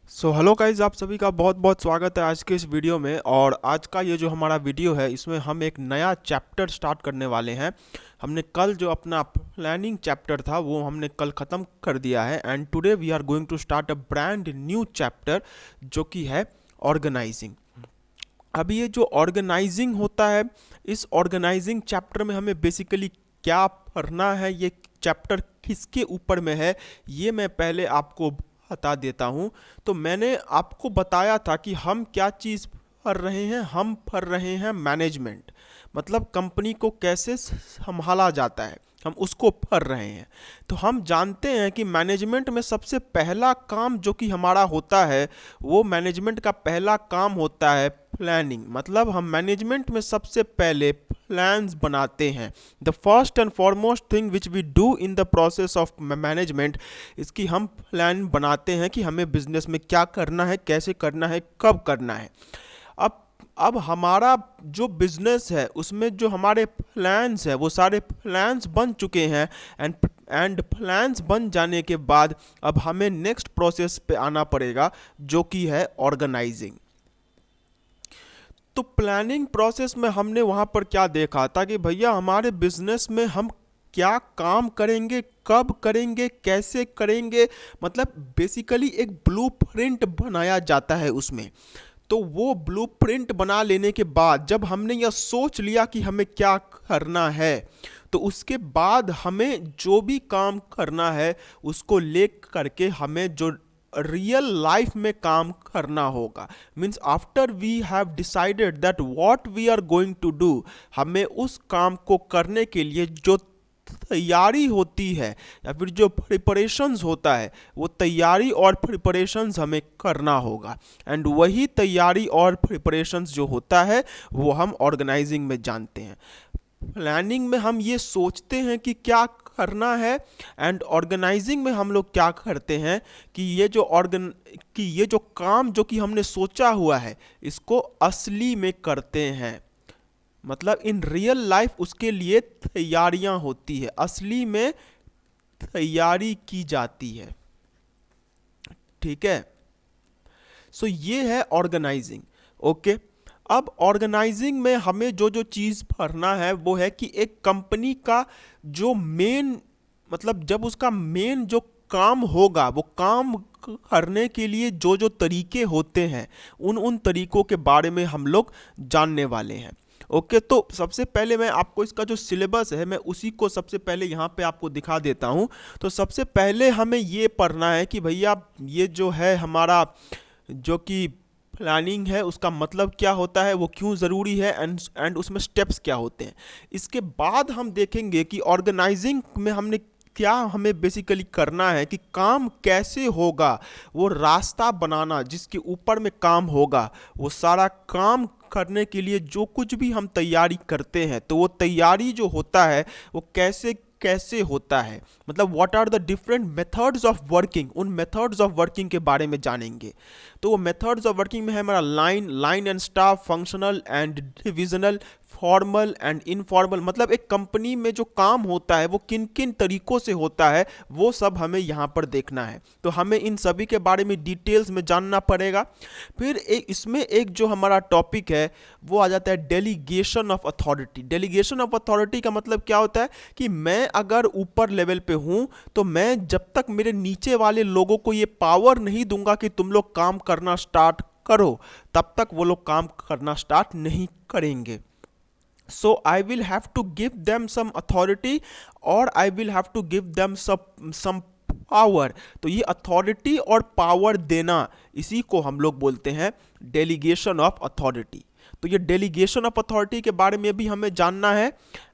Hello guys, आप सभी का बहुत बहुत स्वागत है आज के इस वीडियो में। और आज का ये जो हमारा वीडियो है इसमें हम एक नया चैप्टर स्टार्ट करने वाले हैं। हमने कल जो अपना प्लानिंग चैप्टर था वो हमने कल ख़त्म कर दिया है and today we are going to start a brand new chapter जो कि है ऑर्गेनाइजिंग। अब ये जो ऑर्गेनाइजिंग होता है, इस ऑर्गेनाइजिंग चैप्टर में हमें बेसिकली क्या पढ़ना है, ये चैप्टर किसके ऊपर में है, ये मैं पहले आपको बता देता हूँ। तो मैंने आपको बताया था कि हम क्या चीज़ पढ़ रहे हैं। हम पढ़ रहे हैं मैनेजमेंट, मतलब कंपनी को कैसे संभाला जाता है, हम उसको पढ़ रहे हैं। तो हम जानते हैं कि मैनेजमेंट में सबसे पहला काम जो कि हमारा होता है, वो मैनेजमेंट का पहला काम होता है प्लानिंग। मतलब हम मैनेजमेंट में सबसे पहले प्लान्स बनाते हैं। The first and foremost thing which we do in the process of management, इसकी हम प्लान बनाते हैं कि हमें बिजनेस में क्या करना है, कैसे करना है, कब करना है। अब अब हमारा जो बिजनेस है उसमें जो हमारे प्लान्स है वो सारे प्लान्स बन चुके हैं। एंड प्लान्स बन जाने के बाद अब हमें नेक्स्ट प्रोसेस पे आना पड़ेगा जो कि है ऑर्गेनाइजिंग। तो प्लानिंग प्रोसेस में हमने वहाँ पर क्या देखा था कि भैया हमारे बिजनेस में हम क्या काम करेंगे, कब करेंगे, कैसे करेंगे, मतलब बेसिकली एक ब्लूप्रिंट बनाया जाता है उसमें। तो वो ब्लूप्रिंट बना लेने के बाद जब हमने यह सोच लिया कि हमें क्या करना है, तो उसके बाद हमें जो भी काम करना है उसको ले करके हमें जो रियल लाइफ में काम करना होगा। Means after we have decided that what we are going to do, हमें उस काम को करने के लिए जो तैयारी होती है या फिर जो प्रिपरेशंस होता है, वो तैयारी और प्रिपरेशंस हमें करना होगा। एंड वही तैयारी और प्रिपरेशंस जो होता है वो हम ऑर्गेनाइजिंग में जानते हैं। प्लानिंग में हम ये सोचते हैं कि क्या करना है, एंड ऑर्गेनाइजिंग में हम लोग क्या करते हैं कि ये जो काम जो कि हमने सोचा हुआ है इसको असली में करते हैं। मतलब इन रियल लाइफ उसके लिए तैयारियां होती है, असली में तैयारी की जाती है। ठीक है, सो ये है ऑर्गेनाइजिंग। ओके, अब ऑर्गेनाइजिंग में हमें जो जो चीज़ पढ़ना है वो है कि एक कंपनी का जो मेन, मतलब जब उसका मेन जो काम होगा, वो काम करने के लिए जो जो तरीके होते हैं उन उन तरीकों के बारे में हम लोग जानने वाले हैं। ओके, तो सबसे पहले मैं आपको इसका जो सिलेबस है मैं उसी को सबसे पहले यहाँ पे आपको दिखा देता हूँ। तो सबसे पहले हमें ये पढ़ना है कि भैया ये जो है हमारा जो कि प्लानिंग है उसका मतलब क्या होता है, वो क्यों ज़रूरी है, एंड उसमें स्टेप्स क्या होते हैं। इसके बाद हम देखेंगे कि ऑर्गेनाइजिंग में हमने क्या हमें बेसिकली करना है, कि काम कैसे होगा, वो रास्ता बनाना जिसके ऊपर में काम होगा, वो सारा काम करने के लिए जो कुछ भी हम तैयारी करते हैं तो वो तैयारी जो होता है वो कैसे कैसे होता है, मतलब what are the different methods of working, उन मेथड्स ऑफ वर्किंग के बारे में जानेंगे। तो वो मेथड्स ऑफ वर्किंग में है हमारा line and staff, functional and divisional, formal and informal. मतलब एक कंपनी में जो काम होता है वो किन किन तरीकों से होता है वो सब हमें यहाँ पर देखना है। तो हमें इन सभी के बारे में डिटेल्स में जानना पड़ेगा। फिर इसमें एक जो हमारा टॉपिक है वो आ जाता है delegation of authority. Delegation of authority का मतलब क्या होता है कि मैं अगर ऊपर लेवल पे हूँ तो मैं जब तक मेरे नीचे वाले लोगों को ये पावर नहीं दूंगा कि तुम लोग काम करना स्टार्ट करो, तब तक वो लोग काम करना स्टार्ट नहीं करेंगे। So I will have to give them some authority or I will have to give them some power. तो ये अथॉरिटी और पावर देना, इसी को हम लोग बोलते हैं डेलीगेशन ऑफ अथॉरिटी। तो ये डेलीगेशन ऑफ अथॉरिटी के बारे में भी हमें जानना है।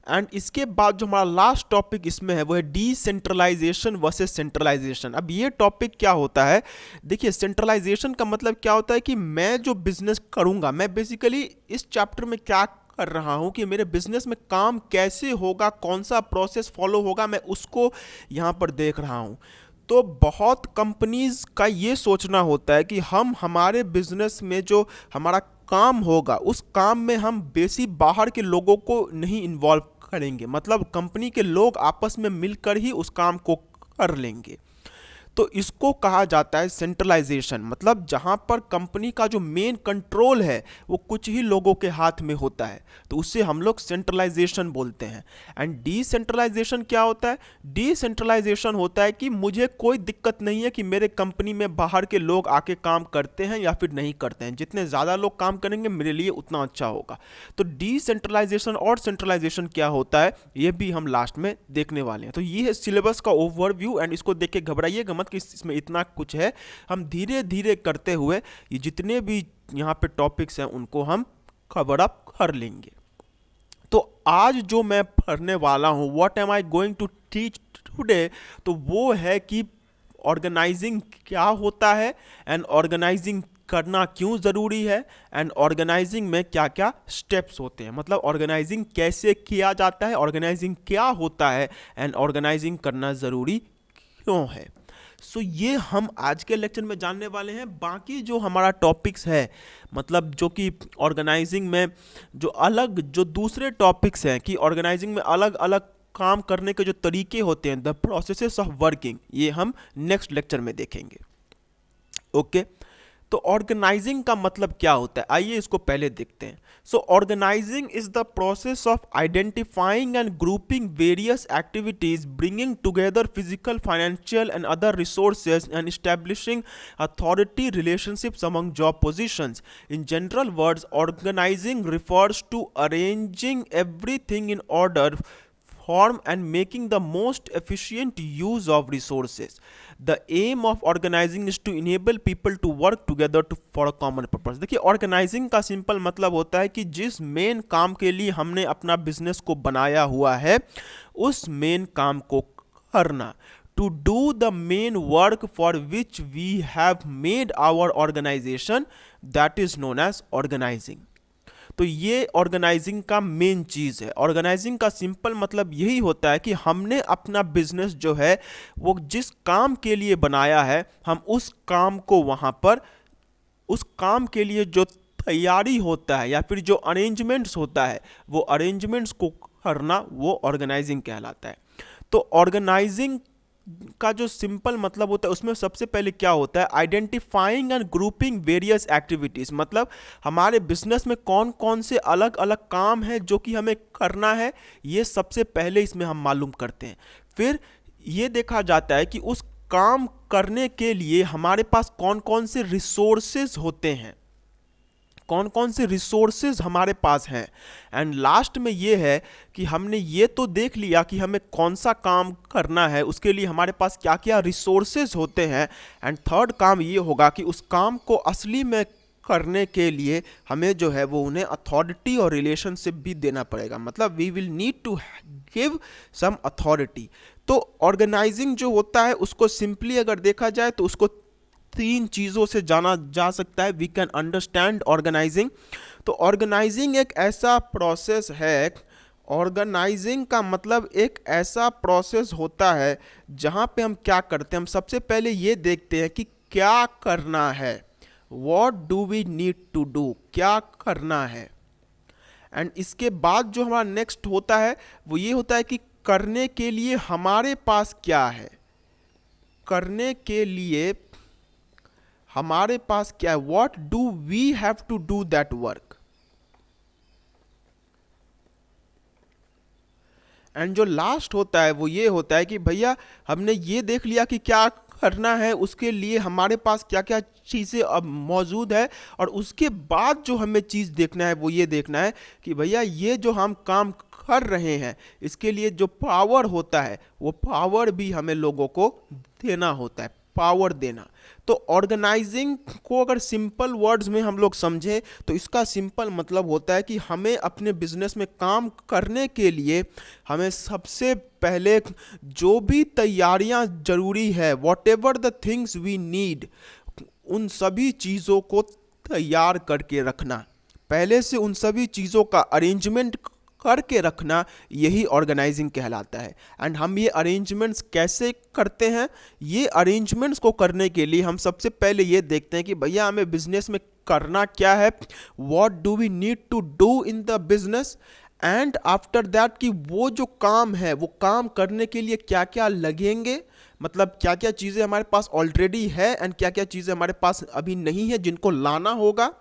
एंड इसके बाद जो हमारा लास्ट टॉपिक इसमें है वो है डिसेंट्रलाइजेशन वर्सेस सेंट्रलाइजेशन। अब ये टॉपिक क्या होता है, देखिए सेंट्रलाइजेशन का मतलब क्या होता है कि मैं जो बिजनेस करूंगा, मैं बेसिकली इस चैप्टर में क्या कर रहा हूं कि मेरे बिजनेस में काम कैसे होगा, कौन सा प्रोसेस फॉलो होगा, मैं उसको यहां पर देख रहा हूं। तो बहुत कंपनीज का ये सोचना होता है कि हम हमारे बिजनेस में जो हमारा काम होगा उस काम में हम बेसी बाहर के लोगों को नहीं इन्वॉल्व करेंगे, मतलब कंपनी के लोग आपस में मिलकर ही उस काम को कर लेंगे। तो इसको कहा जाता है सेंट्रलाइजेशन। मतलब जहां पर कंपनी का जो मेन कंट्रोल है वो कुछ ही लोगों के हाथ में होता है, तो उससे हम लोग सेंट्रलाइजेशन बोलते हैं। एंड डिसेंट्रलाइजेशन क्या होता है? डिसेंट्रलाइजेशन होता है कि मुझे कोई दिक्कत नहीं है कि मेरे कंपनी में बाहर के लोग आके काम करते हैं या फिर नहीं करते हैं, जितने ज़्यादा लोग काम करेंगे मेरे लिए उतना अच्छा होगा। तो डिसेंट्रलाइजेशन और सेंट्रलाइजेशन क्या होता है ये भी हम लास्ट में देखने वाले हैं। तो ये है सिलेबस का ओवरव्यू, एंड इसको देख के घबराइएगा मत कि इसमें इतना कुछ है। हम धीरे धीरे करते हुए ये जितने भी यहाँ पे टॉपिक्स हैं उनको हम कवर अप कर लेंगे। तो आज जो मैं पढ़ने वाला हूँ, what am I going to teach today, तो वो है कि ऑर्गेनाइजिंग क्या होता है, एंड ऑर्गेनाइजिंग करना क्यों ज़रूरी है, एंड ऑर्गेनाइजिंग में क्या क्या स्टेप्स होते हैं। मतलब ऑर्गेनाइजिंग कैसे किया जाता है, ऑर्गेनाइजिंग क्या होता है, एंड ऑर्गेनाइजिंग करना ज़रूरी क्यों है। सो ये हम आज के लेक्चर में जानने वाले हैं। बाकी जो हमारा टॉपिक्स है, मतलब जो कि ऑर्गेनाइजिंग में जो दूसरे टॉपिक्स हैं कि ऑर्गेनाइजिंग में अलग अलग काम करने के जो तरीके होते हैं, द प्रोसेसेस ऑफ वर्किंग, ये हम नेक्स्ट लेक्चर में देखेंगे। ओके, तो ऑर्गेनाइजिंग का मतलब क्या होता है, आइए इसको पहले देखते हैं। So organising is the process of identifying and grouping various activities, bringing together physical, financial and other resources, and establishing authority relationships among job positions. In general words, organizing refers to arranging everything in order, form, and making the most efficient use of resources. The aim of organizing is to enable people to work together for a common purpose. देखिए, organising का simple मतलब होता है कि जिस main काम के लिए हमने अपना बिजनेस को बनाया हुआ है उस मेन काम को करना। To do the main work for which we have made our organization, that is known as organizing. तो ये ऑर्गेनाइजिंग का मेन चीज़ है। ऑर्गेनाइजिंग का सिंपल मतलब यही होता है कि हमने अपना बिजनेस जो है वो जिस काम के लिए बनाया है, हम उस काम को वहाँ पर, उस काम के लिए जो तैयारी होता है या फिर जो अरेंजमेंट्स होता है, वो अरेंजमेंट्स को करना, वो ऑर्गेनाइजिंग कहलाता है। तो ऑर्गेनाइजिंग का जो सिंपल मतलब होता है उसमें सबसे पहले क्या होता है, identifying and grouping various activities. मतलब हमारे बिजनेस में कौन कौन से अलग अलग काम हैं जो कि हमें करना है, ये सबसे पहले इसमें हम मालूम करते हैं। फिर ये देखा जाता है कि उस काम करने के लिए हमारे पास कौन कौन से रिसोर्सेज होते हैं, कौन कौन से रिसोर्सेज हमारे पास हैं। एंड लास्ट में ये है कि हमने ये तो देख लिया कि हमें कौन सा काम करना है, उसके लिए हमारे पास क्या क्या रिसोर्सेज होते हैं। एंड थर्ड काम ये होगा कि उस काम को असली में करने के लिए हमें जो है वो उन्हें अथॉरिटी और रिलेशनशिप भी देना पड़ेगा। मतलब we will need to give some authority. तो ऑर्गेनाइजिंग जो होता है उसको सिंपली अगर देखा जाए तो उसको तीन चीज़ों से जाना जा सकता है। We can understand organising. तो ऑर्गेनाइजिंग एक ऐसा प्रोसेस है, ऑर्गेनाइजिंग का मतलब एक ऐसा प्रोसेस होता है जहाँ पे हम क्या करते हैं, हम सबसे पहले ये देखते हैं कि क्या करना है, what do we need to do, क्या करना है। एंड इसके बाद जो हमारा नेक्स्ट होता है वो ये होता है कि करने के लिए हमारे पास क्या है, करने के लिए हमारे पास क्या है, what do we have to do that work. And जो लास्ट होता है वो ये होता है कि भैया हमने ये देख लिया कि क्या करना है, उसके लिए हमारे पास क्या क्या चीज़ें अब मौजूद है, और उसके बाद जो हमें चीज़ देखना है वो ये देखना है कि भैया ये जो हम काम कर रहे हैं इसके लिए जो पावर होता है वो पावर भी हमें लोगों को देना होता है, पावर देना। तो ऑर्गेनाइजिंग को अगर सिंपल वर्ड्स में हम लोग समझें तो इसका सिंपल मतलब होता है कि हमें अपने बिजनेस में काम करने के लिए हमें सबसे पहले जो भी तैयारियां जरूरी है, whatever the things we need, उन सभी चीज़ों को तैयार करके रखना, पहले से उन सभी चीज़ों का अरेंजमेंट करके रखना, यही ऑर्गेनाइजिंग कहलाता है। एंड हम ये अरेंजमेंट्स कैसे करते हैं, ये अरेंजमेंट्स को करने के लिए हम सबसे पहले ये देखते हैं कि भैया हमें बिजनेस में करना क्या है, what do we need to do in the business. And after that कि वो जो काम है वो काम करने के लिए क्या क्या लगेंगे, मतलब क्या क्या चीज़ें हमारे पास ऑलरेडी है एंड क्या क्या चीज़ें हमारे पास अभी नहीं है जिनको लाना होगा।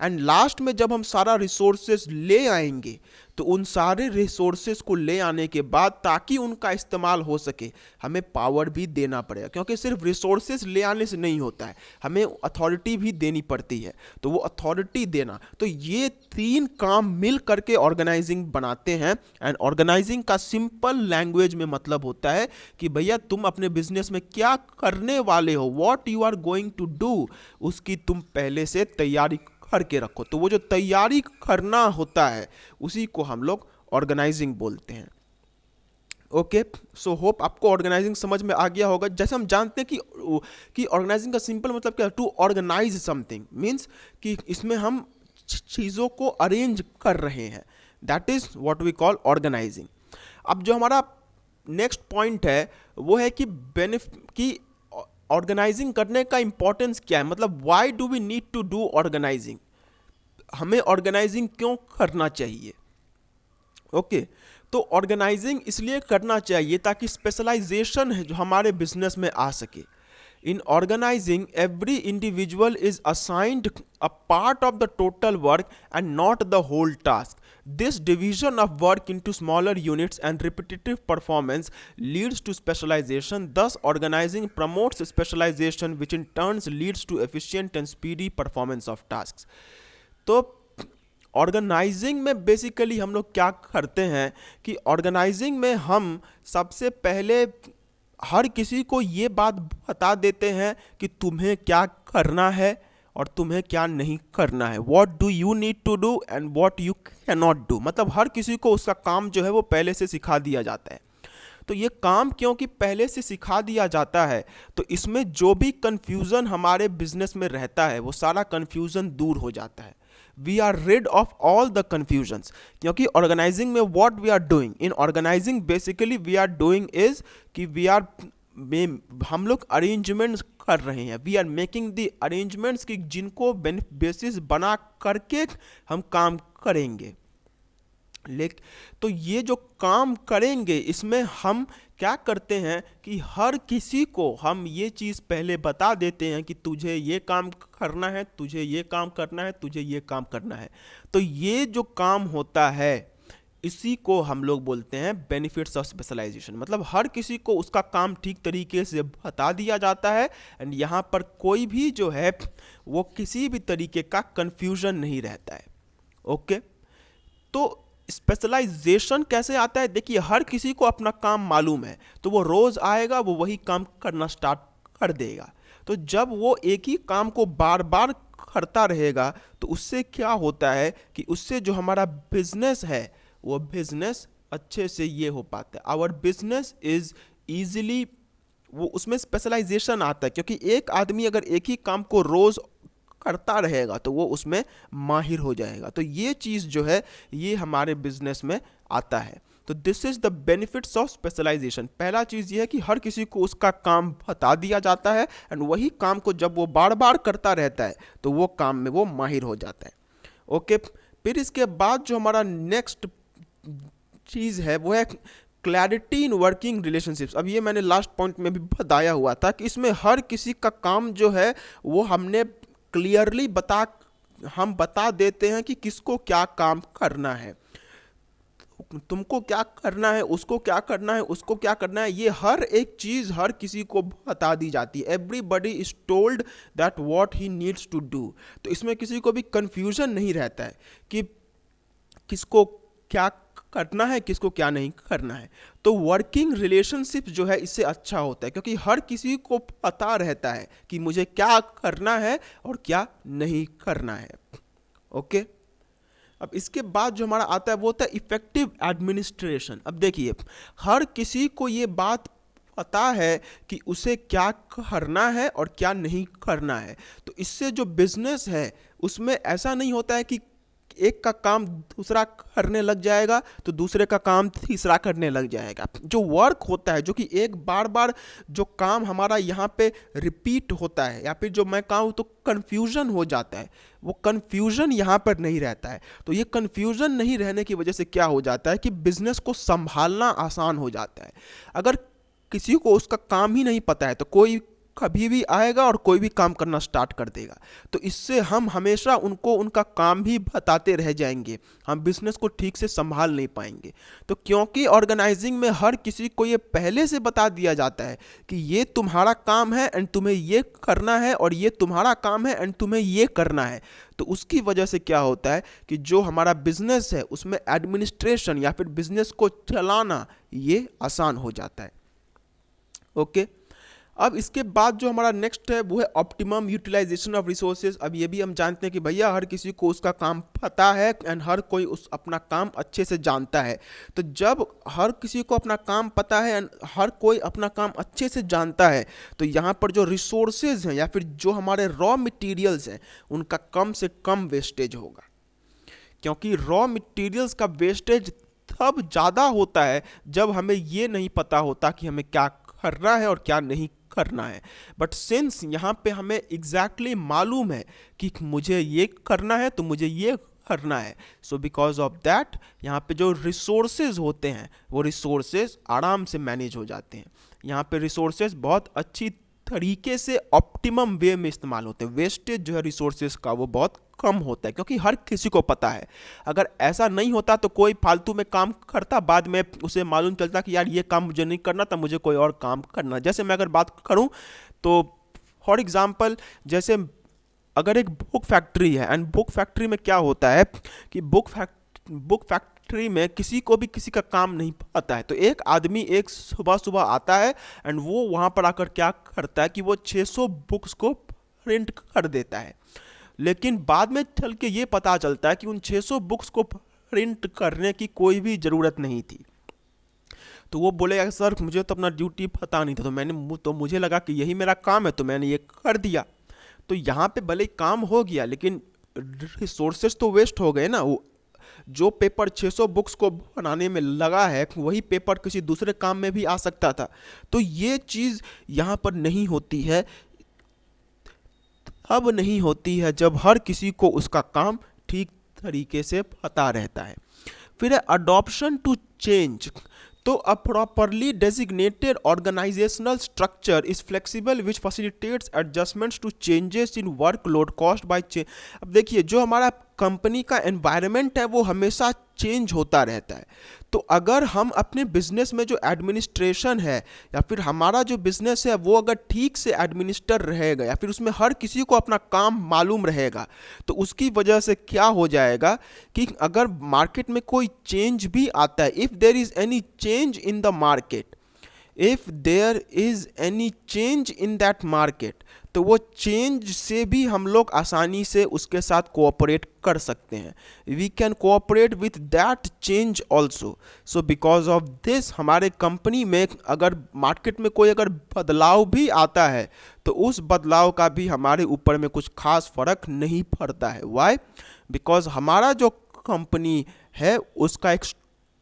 एंड लास्ट में जब हम सारा रिसोर्सेज ले आएंगे तो उन सारे रिसोर्सेज को ले आने के बाद ताकि उनका इस्तेमाल हो सके हमें पावर भी देना पड़ेगा, क्योंकि सिर्फ रिसोर्सेज ले आने से नहीं होता है, हमें अथॉरिटी भी देनी पड़ती है। तो वो अथॉरिटी देना, तो ये 3 काम मिल करके ऑर्गेनाइजिंग बनाते हैं। एंड ऑर्गेनाइजिंग का सिंपल लैंग्वेज में मतलब होता है कि भैया तुम अपने बिजनेस में क्या करने वाले हो, what you are going to do, उसकी तुम पहले से तैयारी करके रखो। तो वो जो तैयारी करना होता है उसी को हम लोग ऑर्गेनाइजिंग बोलते हैं। ओके, सो होप आपको ऑर्गेनाइजिंग समझ में आ गया होगा। जैसे हम जानते हैं कि ऑर्गेनाइजिंग का सिंपल मतलब क्या है, टू ऑर्गेनाइज समथिंग मीन्स कि इसमें हम चीज़ों को अरेंज कर रहे हैं, that is what we call organizing. अब जो हमारा नेक्स्ट पॉइंट है वो है कि ऑर्गेनाइजिंग करने का इंपॉर्टेंस क्या है, मतलब why do we need to do organizing, हमें ऑर्गेनाइजिंग क्यों करना चाहिए। ओके, तो ऑर्गेनाइजिंग इसलिए करना चाहिए ताकि स्पेशलाइजेशन है जो हमारे बिजनेस में आ सके। In organizing, every individual is assigned a part of the total work and not the whole task. This division of work into smaller units and repetitive performance leads to specialization. Thus, organizing promotes specialization, which in turn leads to efficient and speedy performance of tasks. तो organizing में basically हम लोग क्या करते हैं कि organising में हम सबसे पहले हर किसी को ये बात बता देते हैं कि तुम्हें क्या करना है और तुम्हें क्या नहीं करना है, what do you need to do and what you can not do. मतलब हर किसी को उसका काम जो है वो पहले से सिखा दिया जाता है। तो ये काम क्योंकि पहले से सिखा दिया जाता है तो इसमें जो भी कन्फ्यूज़न हमारे बिजनेस में रहता है वो सारा कन्फ्यूज़न दूर हो जाता है। We are rid of all the confusions, क्योंकि ऑर्गेनाइजिंग में what we are doing in organizing basically we are doing is कि हम लोग अरेंजमेंट्स कर रहे हैं, we are making the arrangements कि जिनको बेसिस बना करके हम काम करेंगे। तो ये जो काम करेंगे इसमें हम क्या करते हैं कि हर किसी को हम ये चीज़ पहले बता देते हैं कि तुझे ये काम करना है, तुझे ये काम करना है, तुझे ये काम करना है। तो ये जो काम होता है इसी को हम लोग बोलते हैं बेनिफिट्स ऑफ स्पेशलाइजेशन। मतलब हर किसी को उसका काम ठीक तरीके से बता दिया जाता है एंड यहाँ पर कोई भी जो है वो किसी भी तरीके का कन्फ्यूजन नहीं रहता है। ओके, तो स्पेशलाइजेशन कैसे आता है, देखिए हर किसी को अपना काम मालूम है तो वो रोज आएगा, वो वही काम करना स्टार्ट कर देगा। तो जब वो एक ही काम को बार बार करता रहेगा तो उससे क्या होता है कि उससे जो हमारा बिजनेस है वो बिजनेस अच्छे से ये हो पाता है, आवर बिजनेस इज ईजिली, वो उसमें स्पेशलाइजेशन आता है। क्योंकि एक आदमी अगर एक ही काम को रोज करता रहेगा तो वो उसमें माहिर हो जाएगा। तो ये चीज़ जो है ये हमारे बिजनेस में आता है। तो this is the benefits of specialization. पहला चीज़ ये है कि हर किसी को उसका काम बता दिया जाता है एंड वही काम को जब वो बार बार करता रहता है तो वो काम में वो माहिर हो जाता है। ओके, फिर इसके बाद जो हमारा नेक्स्ट चीज़ है वो है क्लैरिटी इन वर्किंग रिलेशनशिप्स। अब ये मैंने लास्ट पॉइंट में भी बताया हुआ था कि इसमें हर किसी का काम जो है वो हमने क्लियरली हम बता देते हैं कि किसको क्या काम करना है, तुमको क्या करना है, उसको क्या करना है, उसको क्या करना है, ये हर एक चीज़ हर किसी को बता दी जाती है। Everybody is told that what he needs to do. तो इसमें किसी को भी कंफ्यूजन नहीं रहता है कि किसको क्या करना है, किसको क्या नहीं करना है। तो वर्किंग रिलेशनशिप जो है इससे अच्छा होता है क्योंकि हर किसी को पता रहता है कि मुझे क्या करना है और क्या नहीं करना है। ओके, अब इसके बाद जो हमारा आता है वो होता है इफेक्टिव एडमिनिस्ट्रेशन। अब देखिए हर किसी को ये बात पता है कि उसे क्या करना है और क्या नहीं करना है। तो इससे जो बिजनेस है उसमें ऐसा नहीं होता है कि एक का काम दूसरा करने लग जाएगा तो दूसरे का काम तीसरा करने लग जाएगा। जो वर्क होता है, जो कि एक बार बार जो काम हमारा यहाँ पे रिपीट होता है या फिर जो मैं कहूँ तो कन्फ्यूजन हो जाता है, वो कन्फ्यूजन यहाँ पर नहीं रहता है। तो ये कन्फ्यूजन नहीं रहने की वजह से क्या हो जाता है कि बिजनेस को संभालना आसान हो जाता है। अगर किसी को उसका काम ही नहीं पता है तो कोई कभी भी आएगा और कोई भी काम करना स्टार्ट कर देगा। तो इससे हम हमेशा उनको उनका काम ही बताते रह जाएंगे, हम बिजनेस को ठीक से संभाल नहीं पाएंगे। तो क्योंकि ऑर्गेनाइजिंग में हर किसी को ये पहले से बता दिया जाता है कि ये तुम्हारा काम है एंड तुम्हें ये करना है, और ये तुम्हारा काम है एंड तुम्हें ये करना है। तो उसकी वजह से क्या होता है कि जो हमारा बिजनेस है उसमें एडमिनिस्ट्रेशन या फिर बिजनेस को चलाना ये आसान हो जाता है। ओके, अब इसके बाद जो हमारा नेक्स्ट है वो है ऑप्टिमम यूटिलाइजेशन ऑफ रिसोर्सेज। अब ये भी हम जानते हैं कि भैया हर किसी को उसका काम पता है एंड हर कोई उस अपना काम अच्छे से जानता है। तो जब हर किसी को अपना काम पता है एंड हर कोई अपना काम अच्छे से जानता है तो यहाँ पर जो रिसोर्सेज हैं या फिर जो हमारे रॉ मटेरियल्स हैं उनका कम से कम वेस्टेज होगा। क्योंकि रॉ मटेरियल्स का वेस्टेज तब ज़्यादा होता है जब हमें ये नहीं पता होता कि हमें क्या करना है और क्या नहीं करना है। बट सिंस यहाँ पे हमें एग्जैक्टली मालूम है कि मुझे ये करना है तो मुझे ये करना है, सो बिकॉज ऑफ दैट यहाँ पे जो रिसोर्सेज होते हैं वो रिसोर्सेज आराम से मैनेज हो जाते हैं। यहाँ पे रिसोर्सेज बहुत अच्छी तरीके से ऑप्टिमम वे में इस्तेमाल होते हैं। वेस्टेज जो है रिसोर्सेज का वो बहुत कम होता है क्योंकि हर किसी को पता है। अगर ऐसा नहीं होता तो कोई फालतू में काम करता, बाद में उसे मालूम चलता कि यार ये काम मुझे नहीं करना था, मुझे कोई और काम करना। जैसे मैं अगर बात करूं तो फॉर एग्जांपल जैसे अगर एक बुक फैक्ट्री है एंड बुक फैक्ट्री में क्या होता है कि बुक फैक्ट्री में किसी को भी किसी का काम नहीं पता है। तो एक आदमी एक सुबह सुबह आता है एंड वो वहाँ पर आकर क्या करता है कि वो 600 बुक्स को प्रिंट कर देता है। लेकिन बाद में चल के ये पता चलता है कि उन 600 बुक्स को प्रिंट करने की कोई भी ज़रूरत नहीं थी। तो वो बोलेगा सर मुझे तो अपना ड्यूटी पता नहीं था, तो मुझे लगा कि यही मेरा काम है तो मैंने ये कर दिया। तो यहाँ पे भले काम हो गया लेकिन रिसोर्सेज तो वेस्ट हो गए ना। वो जो पेपर 600 बुक्स को बनाने में लगा है वही पेपर किसी दूसरे काम में भी आ सकता था। तो ये चीज़ यहाँ पर नहीं होती है, अब नहीं होती है जब हर किसी को उसका काम ठीक तरीके से पता रहता है। फिर है अडॉप्शन टू चेंज। तो a properly designated organisational structure is flexible which facilitates adjustments to changes in workload cost by change. अब देखिए जो हमारा कंपनी का एनवायरनमेंट है वो हमेशा चेंज होता रहता है। तो अगर हम अपने बिजनेस में जो एडमिनिस्ट्रेशन है या फिर हमारा जो बिजनेस है वो अगर ठीक से एडमिनिस्टर रहेगा या फिर उसमें हर किसी को अपना काम मालूम रहेगा तो उसकी वजह से क्या हो जाएगा कि अगर मार्केट में कोई चेंज भी आता है, if there is any change in the market, if there is any change in that market, तो वो चेंज से भी हम लोग आसानी से उसके साथ कोऑपरेट कर सकते हैं। We can cooperate with that change also. So because of this हमारे कंपनी में अगर मार्केट में कोई अगर बदलाव भी आता है तो उस बदलाव का भी हमारे ऊपर में कुछ खास फर्क नहीं पड़ता है। वाई? बिकॉज हमारा जो कंपनी है उसका एक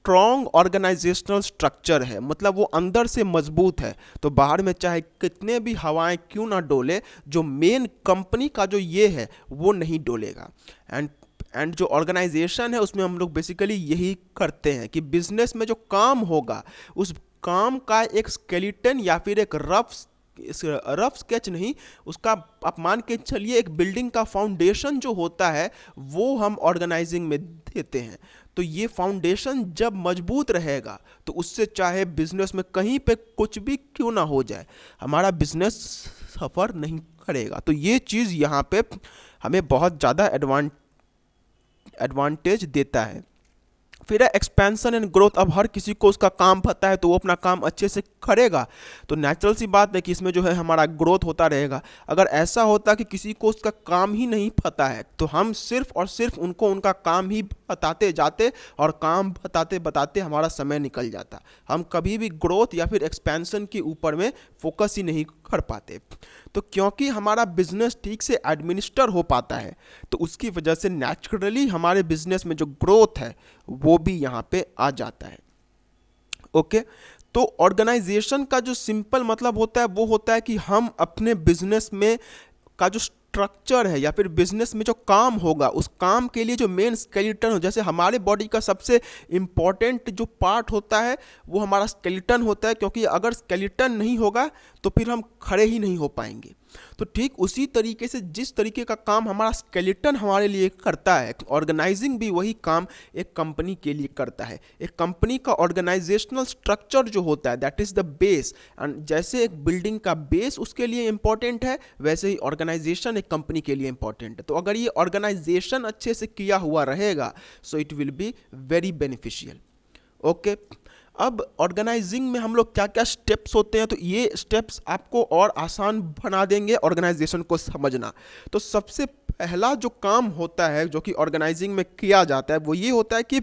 स्ट्रॉन्ग ऑर्गेनाइजेशनल स्ट्रक्चर है, मतलब वो अंदर से मजबूत है। तो बाहर में चाहे कितने भी हवाएं क्यों ना डोले, जो मेन कंपनी का जो ये है वो नहीं डोलेगा। एंड जो ऑर्गेनाइजेशन है उसमें हम लोग बेसिकली यही करते हैं कि बिजनेस में जो काम होगा उस काम का एक स्केलेटन या फिर एक रफ स्केच नहीं, उसका आप मान के चलिए एक बिल्डिंग का फाउंडेशन जो होता है वो हम ऑर्गेनाइजिंग में देते हैं। तो ये फाउंडेशन जब मजबूत रहेगा तो उससे चाहे बिजनेस में कहीं पे कुछ भी क्यों ना हो जाए हमारा बिजनेस सफ़र नहीं करेगा। तो ये चीज़ यहाँ पे हमें बहुत ज़्यादा एडवांटेज देता है। फिर है एक्सपेंशन एंड ग्रोथ। अब हर किसी को उसका काम पता है तो वो अपना काम अच्छे से करेगा, तो नेचुरल सी बात है कि इसमें जो है हमारा ग्रोथ होता रहेगा। अगर ऐसा होता कि किसी को उसका काम ही नहीं पता है तो हम सिर्फ और सिर्फ उनको उनका काम ही बताते जाते और काम बताते बताते हमारा समय निकल जाता, हम कभी भी ग्रोथ या फिर एक्सपेंशन के ऊपर में फोकस ही नहीं कर पाते। तो क्योंकि हमारा बिजनेस ठीक से एडमिनिस्टर हो पाता है तो उसकी वजह से नेचुरली हमारे बिजनेस में जो ग्रोथ है वो भी यहाँ पे आ जाता है। ओके, तो ऑर्गेनाइजेशन का जो सिंपल मतलब होता है वो होता है कि हम अपने बिजनेस में का जो स्ट्रक्चर है या फिर बिजनेस में जो काम होगा उस काम के लिए जो मेन स्केलेटन हो, जैसे हमारे बॉडी का सबसे इम्पॉर्टेंट जो पार्ट होता है वो हमारा स्केलेटन होता है, क्योंकि अगर स्केलेटन नहीं होगा तो फिर हम खड़े ही नहीं हो पाएंगे। तो ठीक उसी तरीके से जिस तरीके का काम हमारा स्केलेटन हमारे लिए करता है, ऑर्गेनाइजिंग भी वही काम एक कंपनी के लिए करता है। एक कंपनी का ऑर्गेनाइजेशनल स्ट्रक्चर जो होता है that is the base, and जैसे एक बिल्डिंग का बेस उसके लिए इंपॉर्टेंट है वैसे ही ऑर्गेनाइजेशन एक कंपनी के लिए इंपॉर्टेंट है। तो अगर ये ऑर्गेनाइजेशन अच्छे से किया हुआ रहेगा so it will be very beneficial. Okay, अब ऑर्गेनाइजिंग में हम लोग क्या क्या स्टेप्स होते हैं, तो ये स्टेप्स आपको और आसान बना देंगे ऑर्गेनाइजेशन को समझना। तो सबसे पहला जो काम होता है जो कि ऑर्गेनाइजिंग में किया जाता है वो ये होता है कि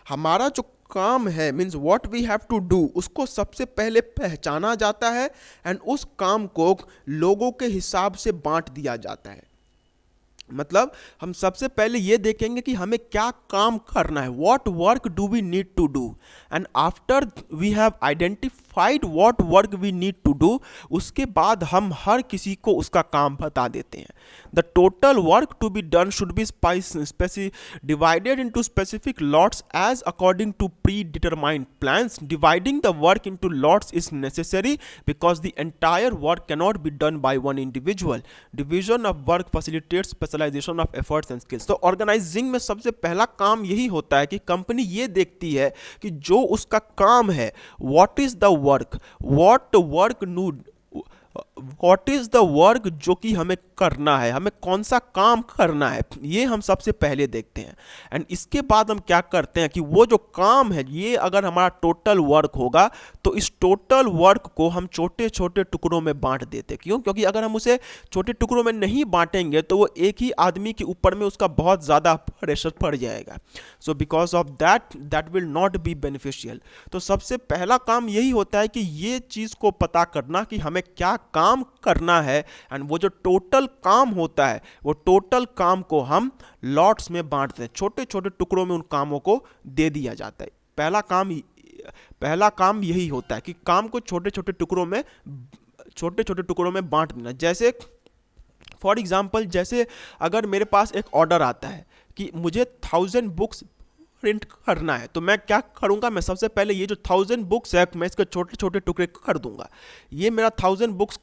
हमारा जो काम है means what we have to do उसको सबसे पहले पहचाना जाता है एंड उस काम को लोगों के हिसाब से बांट दिया जाता है। मतलब हम सबसे पहले ये देखेंगे कि हमें क्या काम करना है, what work do we need to do, and after we have identified what work we need to do, उसके बाद हम हर किसी को उसका काम बता देते हैं। The total work to be done should be divided into specific lots as according to predetermined plans. Dividing the work into lots is necessary because the entire work cannot be done by one individual. Division of work facilitates specialization of efforts and skills. तो organizing में सबसे पहला काम यही होता है कि company ये देखती है कि जो उसका काम है what is the work, what is the work जो कि हमें करना है, हमें कौन सा काम करना है, ये हम सबसे पहले देखते हैं। एंड इसके बाद हम क्या करते हैं कि वो जो काम है ये अगर हमारा टोटल वर्क होगा तो इस टोटल वर्क को हम छोटे छोटे टुकड़ों में बांट देते हैं। क्यों? क्योंकि अगर हम उसे छोटे टुकड़ों में नहीं बांटेंगे तो वो एक ही आदमी के ऊपर में उसका बहुत ज़्यादा प्रेशर पड़ जाएगा। सो because of that will not be beneficial. तो सबसे पहला काम यही होता है कि ये चीज़ को पता करना कि हमें क्या काम करना है, एंड वो जो टोटल काम होता है वो टोटल काम को हम लॉट्स में बांटते हैं, छोटे छोटे टुकड़ों में उन कामों को दे दिया जाता है। पहला काम यही होता है कि काम को छोटे छोटे टुकड़ों में बांट देना। जैसे फॉर एग्जाम्पल, जैसे अगर मेरे पास एक ऑर्डर आता है कि मुझे 1000 बुक्स प्रिंट करना है, तो मैं क्या करूंगा, मैं सबसे पहले ये जो 1000 बुक्स है मैं इसके छोटे छोटे टुकड़े कर दूंगा। ये मेरा 1000 बुक्स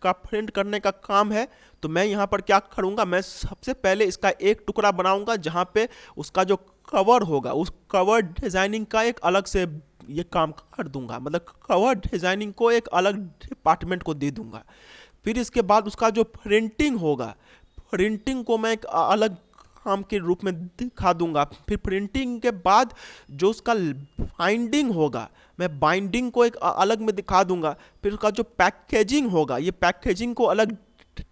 का प्रिंट करने का काम है, तो मैं यहाँ पर क्या करूँगा, मैं सबसे पहले इसका एक टुकड़ा बनाऊँगा जहाँ पे उसका जो कवर होगा उस कवर डिज़ाइनिंग का एक अलग से ये काम कर दूंगा, मतलब कवर डिज़ाइनिंग को एक अलग डिपार्टमेंट को दे दूंगा। फिर इसके बाद उसका जो प्रिंटिंग होगा, प्रिंटिंग को मैं एक अलग काम के रूप में दिखा दूंगा। फिर प्रिंटिंग के बाद जो उसका बाइंडिंग होगा मैं बाइंडिंग को एक अलग में दिखा दूंगा। फिर उसका जो पैकेजिंग होगा ये पैकेजिंग को अलग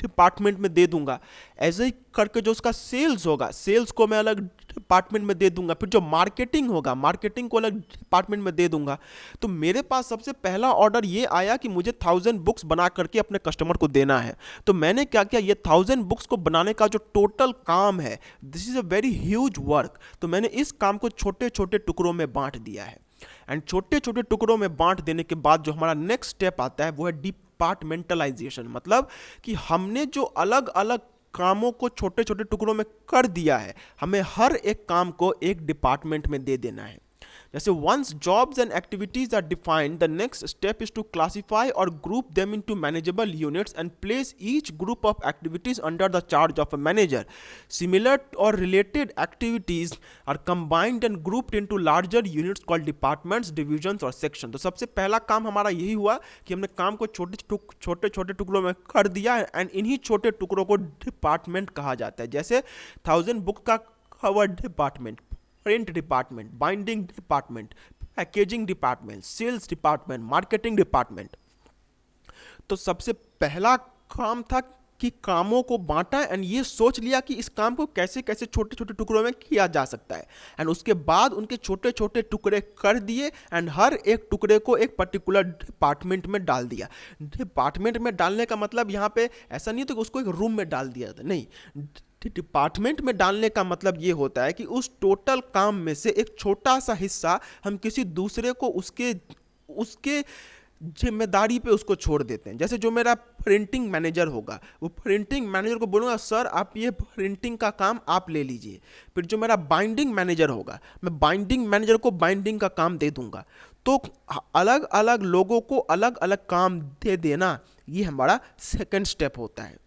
डिपार्टमेंट में दे दूंगा। ऐसे ही करके जो उसका सेल्स होगा सेल्स को मैं अलग डिपार्टमेंट में दे दूंगा। फिर जो मार्केटिंग होगा मार्केटिंग को अलग डिपार्टमेंट में दे दूंगा। तो मेरे पास सबसे पहला ऑर्डर ये आया कि मुझे 1000 बुक्स बना करके अपने कस्टमर को देना है। तो मैंने क्या किया, ये 1000 बुक्स को बनाने का जो टोटल काम है this is a very huge work, तो मैंने इस काम को छोटे छोटे टुकड़ों में बांट दिया है। एंड छोटे छोटे टुकड़ों में बांट देने के बाद जो हमारा नेक्स्ट स्टेप आता है वो है डिपार्टमेंटलाइजेशन। मतलब कि हमने जो अलग अलग कामों को छोटे छोटे टुकड़ों में कर दिया है, हमें हर एक काम को एक डिपार्टमेंट में दे देना है। जैसे once jobs and activities are defined, the next step is to classify or group them into manageable units and place each group of activities under the charge of a manager. Similar or related activities are combined and grouped into larger units called departments, divisions और sections. तो सबसे पहला काम हमारा यही हुआ कि हमने काम को छोटे छोटे टुकड़ों में कर दिया है, एंड इन्हीं छोटे टुकड़ों को डिपार्टमेंट कहा जाता है। जैसे 1000 बुक का cover department, print department, binding department, packaging department, sales department, marketing department. तो सबसे पहला काम था कि कामों को बांटा एंड ये सोच लिया कि इस काम को कैसे कैसे छोटे छोटे टुकड़ों में किया जा सकता है, एंड उसके बाद उनके छोटे छोटे टुकड़े कर दिए एंड हर एक टुकड़े को एक पर्टिकुलर डिपार्टमेंट में डाल दिया। डिपार्टमेंट में डालने का मतलब यहाँ पे ऐसा नहीं तो कि उसको एक रूम में डाल दिया था, नहीं, डिपार्टमेंट में डालने का मतलब ये होता है कि उस टोटल काम में से एक छोटा सा हिस्सा हम किसी दूसरे को उसके जिम्मेदारी पे उसको छोड़ देते हैं। जैसे जो मेरा प्रिंटिंग मैनेजर होगा, वो प्रिंटिंग मैनेजर को बोलूँगा सर आप ये प्रिंटिंग का काम आप ले लीजिए। फिर जो मेरा बाइंडिंग मैनेजर होगा, मैं बाइंडिंग मैनेजर को बाइंडिंग का काम दे दूंगा। तो अलग अलग लोगों को अलग अलग काम दे देना, ये हमारा सेकंड स्टेप होता है।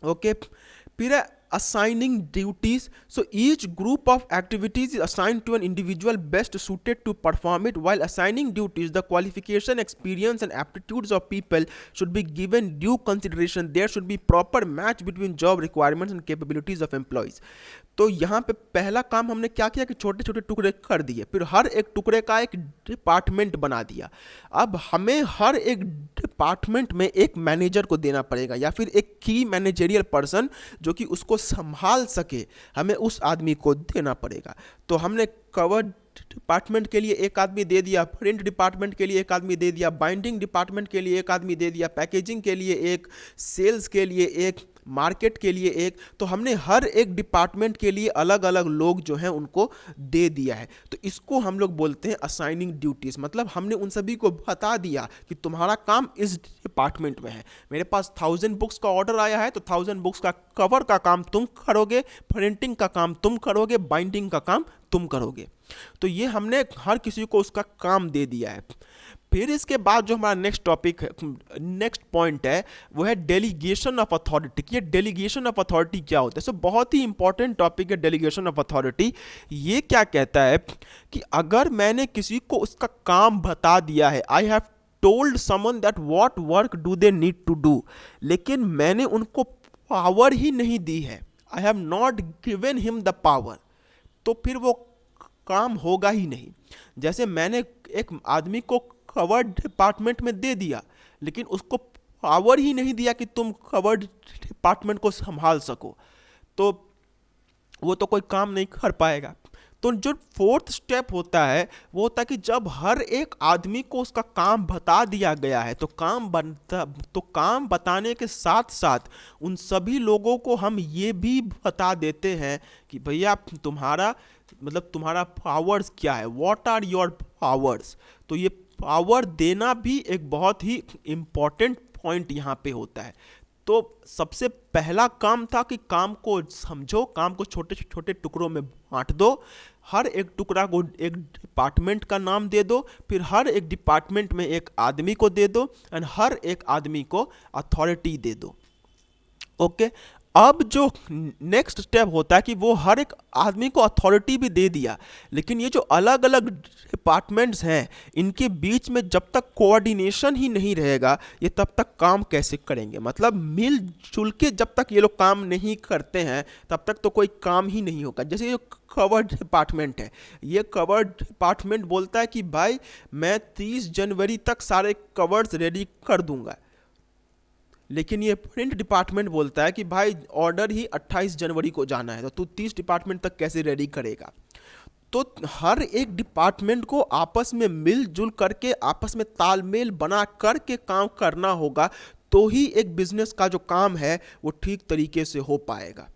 ओके, फिर है assigning duties. So each group of activities is assigned to an individual best suited to perform it. While assigning duties, the qualification, experience and aptitudes of people should be given due consideration. There should be proper match between job requirements and capabilities of employees. तो यहाँ पे पहला काम हमने क्या किया कि छोटे छोटे टुकड़े कर दिए, फिर हर एक टुकड़े का एक डिपार्टमेंट बना दिया। अब हमें हर एक डिपार्टमेंट में एक मैनेजर को देना पड़ेगा या फिर एक की मैनेजरियल पर्सन जो कि उसको संभाल सके, हमें उस आदमी को देना पड़ेगा। तो हमने कवर डिपार्टमेंट के लिए एक आदमी दे दिया, प्रिंट डिपार्टमेंट के लिए एक आदमी दे दिया, बाइंडिंग डिपार्टमेंट के लिए एक आदमी दे दिया, पैकेजिंग के लिए एक, सेल्स के लिए एक, मार्केट के लिए एक। तो हमने हर एक डिपार्टमेंट के लिए अलग अलग लोग जो हैं उनको दे दिया है। तो इसको हम लोग बोलते हैं असाइनिंग ड्यूटीज। मतलब हमने उन सभी को बता दिया कि तुम्हारा काम इस डिपार्टमेंट में है। मेरे पास 1000 बुक्स का ऑर्डर आया है तो 1000 बुक्स का कवर का काम तुम करोगे, प्रिंटिंग का काम तुम करोगे, बाइंडिंग का काम तुम करोगे। तो ये हमने हर किसी को उसका काम दे दिया है। फिर इसके बाद जो हमारा नेक्स्ट टॉपिक है, नेक्स्ट पॉइंट है, वो है डेलीगेशन ऑफ अथॉरिटी। ये डेलीगेशन ऑफ अथॉरिटी क्या होता है? सो बहुत ही इंपॉर्टेंट टॉपिक है डेलीगेशन ऑफ अथॉरिटी। ये क्या कहता है कि अगर मैंने किसी को उसका काम बता दिया है, I have told someone that what work do they need to do, लेकिन मैंने उनको पावर ही नहीं दी है, I have not given him the power, तो फिर वो काम होगा ही नहीं। जैसे मैंने एक आदमी को कवर डिपार्टमेंट में दे दिया लेकिन उसको पावर ही नहीं दिया कि तुम कवर डिपार्टमेंट को संभाल सको, तो वो तो कोई काम नहीं कर पाएगा। तो जो फोर्थ स्टेप होता है वो होता है कि जब हर एक आदमी को उसका काम बता दिया गया है तो काम बताने के साथ साथ उन सभी लोगों को हम ये भी बता देते हैं कि भैया तुम्हारा पावर्स क्या है, व्हाट आर योर पावर्स। तो ये पावर देना भी एक बहुत ही इम्पॉर्टेंट पॉइंट यहाँ पे होता है। तो सबसे पहला काम था कि काम को समझो, काम को छोटे छोटे टुकड़ों में बांट दो, हर एक टुकड़ा को एक डिपार्टमेंट का नाम दे दो, फिर हर एक डिपार्टमेंट में एक आदमी को दे दो एंड हर एक आदमी को अथॉरिटी दे दो। ओके, अब जो नेक्स्ट स्टेप होता है कि वो हर एक आदमी को अथॉरिटी भी दे दिया, लेकिन ये जो अलग अलग डिपार्टमेंट्स हैं इनके बीच में जब तक कोऑर्डिनेशन ही नहीं रहेगा ये तब तक काम कैसे करेंगे। मतलब मिलजुल के जब तक ये लोग काम नहीं करते हैं तब तक तो कोई काम ही नहीं होगा। जैसे ये कवर डिपार्टमेंट है, ये कवर डिपार्टमेंट बोलता है कि भाई मैं 30 जनवरी तक सारे कवर्स रेडी कर दूंगा, लेकिन ये प्रिंट डिपार्टमेंट बोलता है कि भाई ऑर्डर ही 28 जनवरी को जाना है, तो तू 30 डिपार्टमेंट तक कैसे रेडी करेगा। तो हर एक डिपार्टमेंट को आपस में मिलजुल करके, आपस में तालमेल बना करके काम करना होगा, तो ही एक बिजनेस का जो काम है वो ठीक तरीके से हो पाएगा।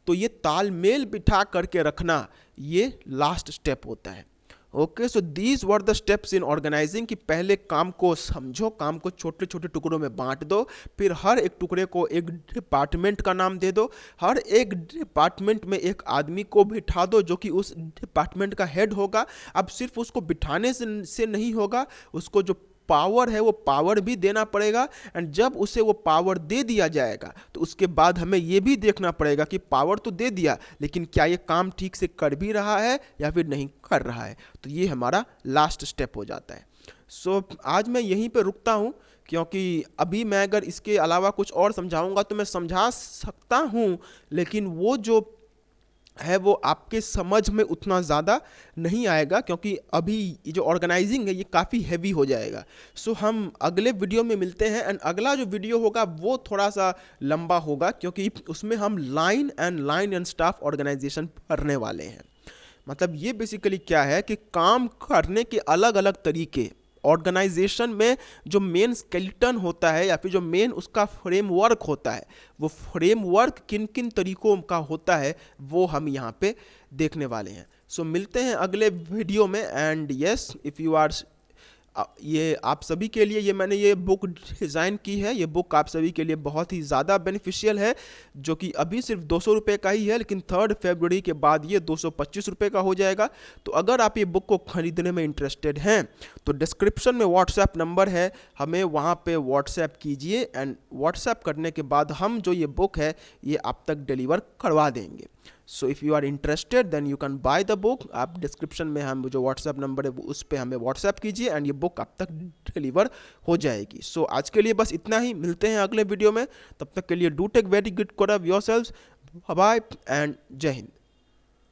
तो ये तालमेल बिठा करके रखना ये लास्ट स्टेप होता है। Okay, so these were the steps in organizing कि पहले काम को समझो, काम को छोटे छोटे टुकड़ों में बांट दो, फिर हर एक टुकड़े को एक डिपार्टमेंट का नाम दे दो, हर एक डिपार्टमेंट में एक आदमी को बिठा दो जो कि उस डिपार्टमेंट का हेड होगा। अब सिर्फ उसको बिठाने से नहीं होगा, उसको जो पावर है वो पावर भी देना पड़ेगा। एंड जब उसे वो पावर दे दिया जाएगा तो उसके बाद हमें ये भी देखना पड़ेगा कि पावर तो दे दिया लेकिन क्या ये काम ठीक से कर भी रहा है या फिर नहीं कर रहा है। तो ये हमारा लास्ट स्टेप हो जाता है। सो आज मैं यहीं पे रुकता हूँ, क्योंकि अभी मैं अगर इसके अलावा कुछ और समझाऊंगा तो मैं समझा सकता हूँ, लेकिन वो जो है वो आपके समझ में उतना ज़्यादा नहीं आएगा, क्योंकि अभी ये जो ऑर्गेनाइजिंग है ये काफ़ी हैवी हो जाएगा। सो हम अगले वीडियो में मिलते हैं, एंड अगला जो वीडियो होगा वो थोड़ा सा लंबा होगा क्योंकि उसमें हम लाइन एंड स्टाफ ऑर्गेनाइजेशन पढ़ने वाले हैं। मतलब ये बेसिकली क्या है कि काम करने के अलग अलग तरीके, ऑर्गेनाइजेशन में जो मेन स्केलेटन होता है या फिर जो मेन उसका फ्रेमवर्क होता है, वो फ्रेमवर्क किन किन तरीकों का होता है वो हम यहाँ पे देखने वाले हैं। सो मिलते हैं अगले वीडियो में। And yes, if you are ये आप सभी के लिए ये मैंने ये बुक डिज़ाइन की है। ये बुक आप सभी के लिए बहुत ही ज़्यादा बेनिफिशियल है, जो कि अभी सिर्फ 200 रुपये का ही है, लेकिन 3 फरवरी के बाद ये 225 रुपये का हो जाएगा। तो अगर आप ये बुक को खरीदने में इंटरेस्टेड हैं तो डिस्क्रिप्शन में व्हाट्सएप नंबर है, हमें वहाँ पे व्हाट्सएप कीजिए एंड व्हाट्सएप करने के बाद हम जो ये बुक है ये आप तक डिलीवर करवा देंगे। So if you are interested then you can buy the book. आप डिस्क्रिप्शन में हम जो व्हाट्सएप नंबर है उस पर हमें व्हाट्सएप कीजिए एंड ये बुक आप तक डिलीवर हो जाएगी। सो आज के लिए बस इतना ही, मिलते हैं अगले वीडियो में। तब तक के लिए do take very good care of yourselves. Bye and जय हिंद।